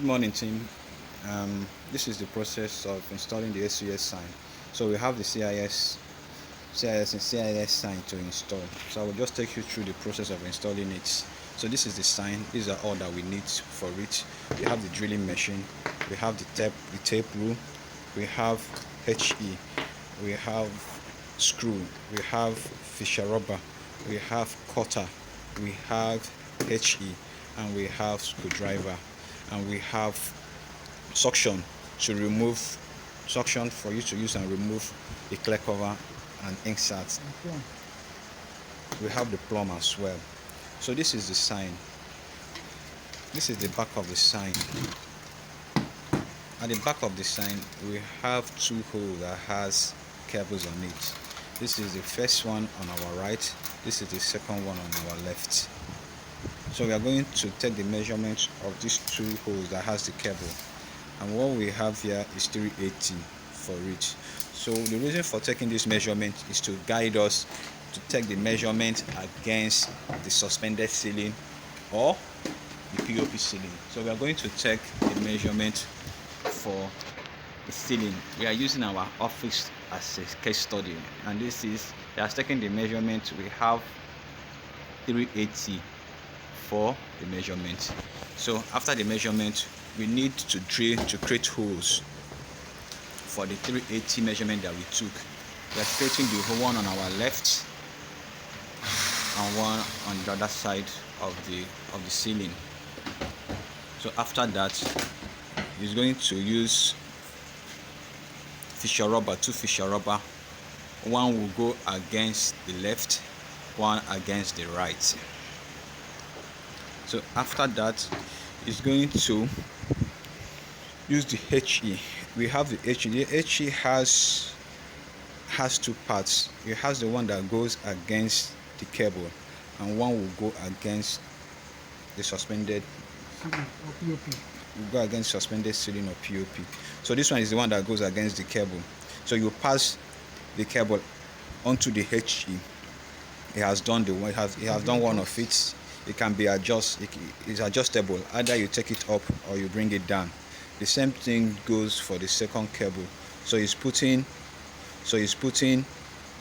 morning, team. This is the process of installing the SCS sign. So we have the CIS and CIS sign to install. So I will just take you through the process of installing it. So this is the sign. These are all that we need for it. We have the drilling machine. We have the tape rule. We have HE. We have screw. We have fisher rubber. We have cutter. We have HE, and we have screwdriver, and we have suction for you to use and remove the clear cover and insert. We have the plumb as well. So this is the sign. This is the back of the sign. At the back of the sign, we have two holes that has cables on it. This is the first one on our right. This is the second one on our left. So we are going to take the measurement of these two holes that has the cable, and what we have here is 380 for it. So the reason for taking this measurement is to guide us to take the measurement against the suspended ceiling or the POP ceiling. So we are going to take the measurement for the ceiling. We are using our office as a case study, and we are taking the measurement. We have 380 for the measurement. So after the measurement, we need to drill to create holes for the 380 measurement that we took. We are creating the one on our left and one on the other side of the ceiling. So after that, it's going to use fisher rubber, two fisher rubber. One will go against the left, one against the right. So after that, it's going to use the HE. We have the HE. The HE has two parts. It has the one that goes against the cable, and one will go against the suspended ceiling or POP. So this one is the one that goes against the cable. So you pass the cable onto the HE. It has done one of it. It can be it's adjustable. Either you take it up or you bring it down. The same thing goes for the second cable. So he's putting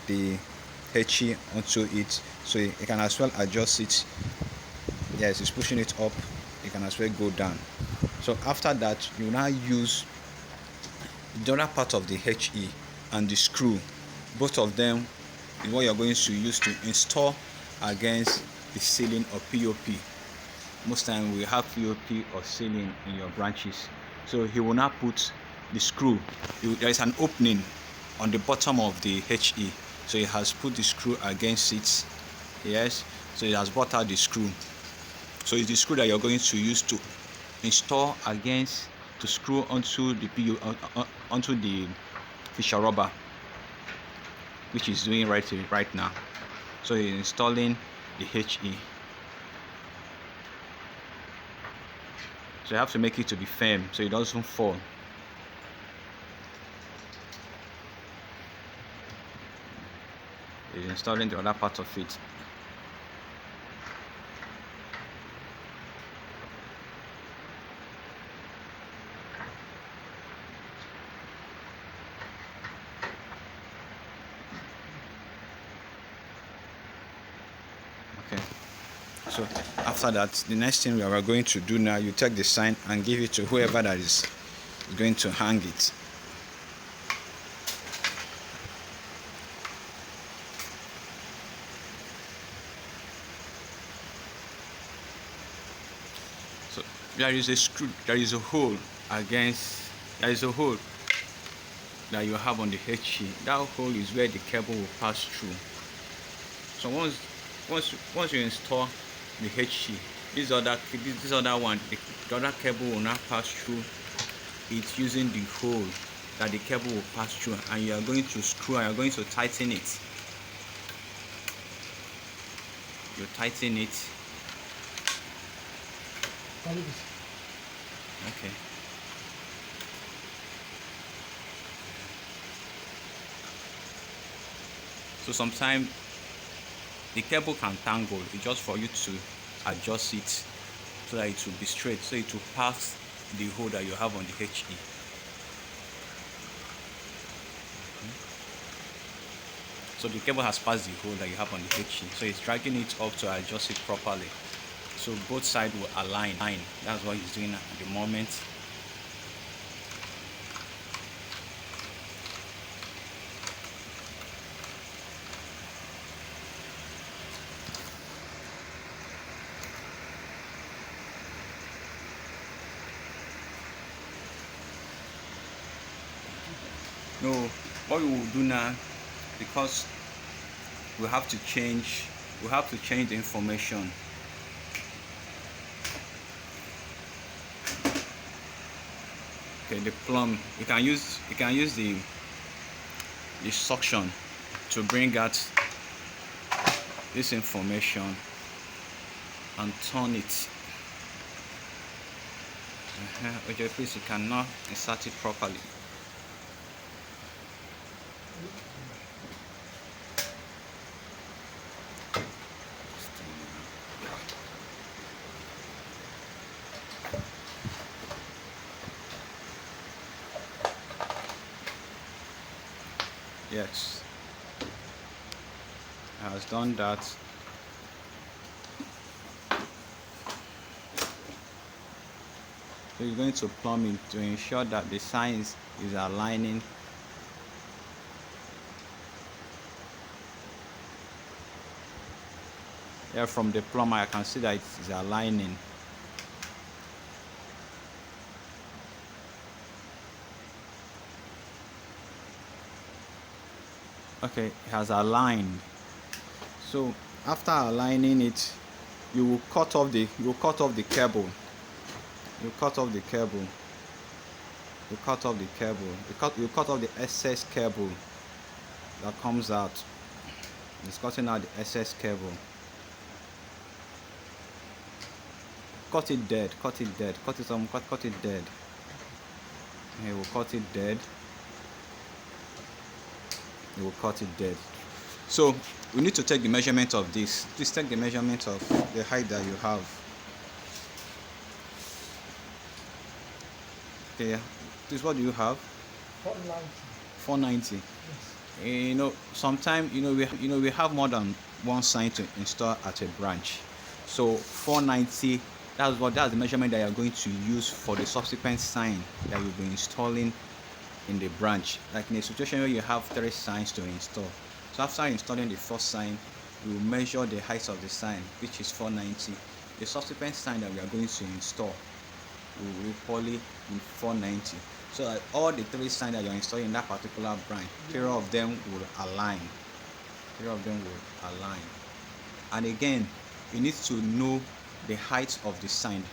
the HE onto it. So you can as well adjust it. Yes, he's pushing it up. You can as well go down. So after that, you now use the other part of the HE and the screw. Both of them is what you're going to use to install against the ceiling or POP. Most time we have POP or ceiling in your branches. So he will now put the screw. There is an opening on the bottom of the HE. So he has put the screw against it. Yes. So he has brought out the screw. So it's the screw that you're going to use to install against, to screw onto the fisher rubber, which is doing right now. So he's installing the HE. So you have to make it to be firm so it doesn't fall. He's installing the other part of it. Okay. So after that, the next thing we are going to do now, you take the sign and give it to whoever that is going to hang it. So there is a screw, there is a hole that you have on the HE. That hole is where the cable will pass through. So once you install the HE, this other one, the other cable will not pass through it using the hole that the cable will pass through, and you are going to screw and you are going to tighten it. You tighten it. Okay. So sometimes the cable can tangle. It's just for you to adjust it so that it will be straight, so it will pass the hole that you have on the HE. So the cable has passed the hole that you have on the HE, so it's dragging it up to adjust it properly, so both sides will align. That's what he's doing at the moment. No, what we will do now, because we have to change the information. Okay, the plumb, you can use the suction to bring out this information and turn it. Okay, please, you cannot insert it properly. Yes, it has done that. So you're going to plumb it to ensure that the signs is aligning. Yeah, from the plumber I can see that it is aligning. Okay, it has aligned. So after aligning it, you will cut off the cable. You cut off the cable. You cut off the excess cable that comes out. It's cutting out the excess cable. Cut it dead. Cut it dead. Cut it dead. Okay, we'll cut it dead. You will cut it dead. So we need to take the measurement of this. Please take the measurement of the height that you have. Okay, this, what do you have? 490. 490. Yes. You know, sometimes we have more than one sign to install at a branch. So 490. That's the measurement that you're going to use for the subsequent sign that you'll be installing in the branch. Like in a situation where you have 3 signs to install, so after installing the first sign, you will measure the height of the sign, which is 490. The subsequent sign that we are going to install will be poly in 490, so that all the 3 signs that you're installing in that particular branch, 3 of them will align. And again, you need to know the height of the sign,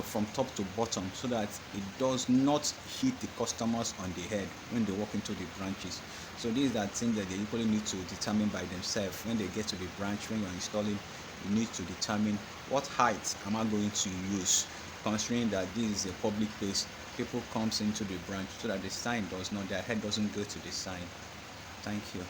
from top to bottom, so that it does not hit the customers on the head when they walk into the branches. So these are things that they usually need to determine by themselves. When they get to the branch, when you're installing, you need to determine what height am I going to use, considering that this is a public place. People comes into the branch, so that the sign does not, their head doesn't go to the sign. Thank you.